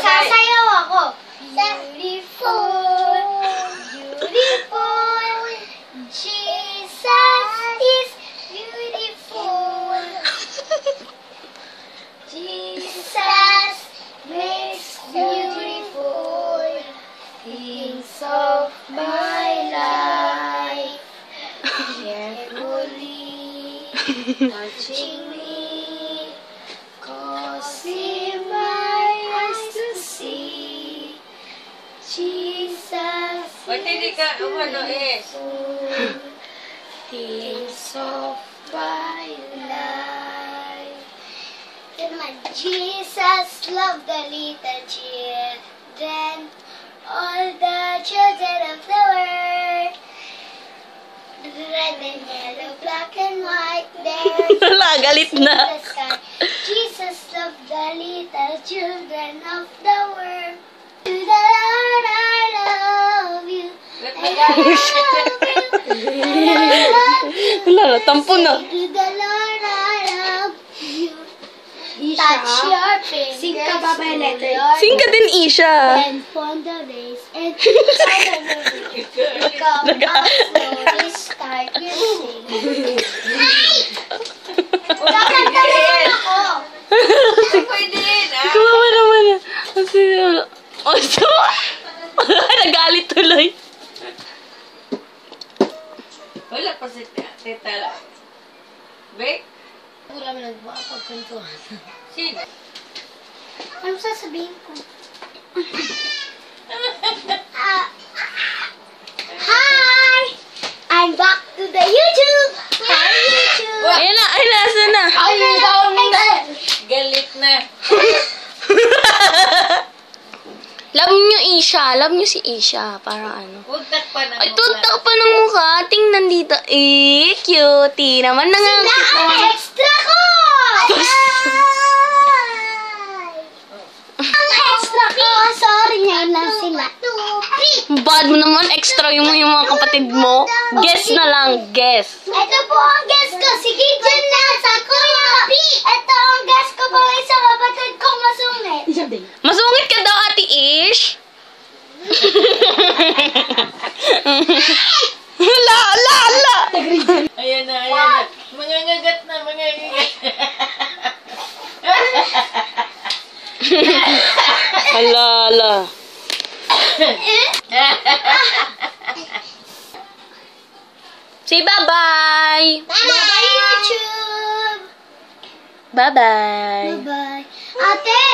Sasayaw ako. Beautiful, beautiful. Jesus is beautiful. Jesus makes beautiful things of my life. Carefully touching me, causing my eyes to see. Jesus Hindi ka, things of my life. Jesus loved the little children, all the children of the world. Red and yellow, black and white, Wala, galit na. Jesus loved the little children of the world. To the Lord I love you. I love you. Wala, tampo na. To the Lord I love you. Touch your fingers. Sing ka ba may letter? Sing ka din, Isha. And on the race and come out slowly start your singing. Kakanta naman ako. Pwede rin, Kawawa naman yan. Kasi, nagalit tuloy. Wala pa si Teta. Bek? Wala mo nagbuha pagkantuhan. Sino? Ano sasabihin ko? Hi! I'm back to the YouTube! Hi, YouTube! Ayun na, ay, nasa na. Galit na. Love nyo, Isha. Love nyo si Isha. Parang ano. Huwag takpan ang Ay, tuntak pa ng mukha. Tingnan dito. Cutie naman na nga. Ang extra ko! Ang extra ko! Sorry, ngayon lang sila. Bad mo naman. Extra yung mga kapatid mo. Guess na lang. Guess. Ito po ang guest ko. Sige, dyan na. Sa kuya. Ito ang guest ko po. Isang kapatid kong masungit. Masungit ka daw, Ate Ish. Ala. Ayan na, ayan na. Mangangagat na, mangangagat. Ala. Say bye-bye. Bye, YouTube. Bye-bye. Bye-bye. Ate!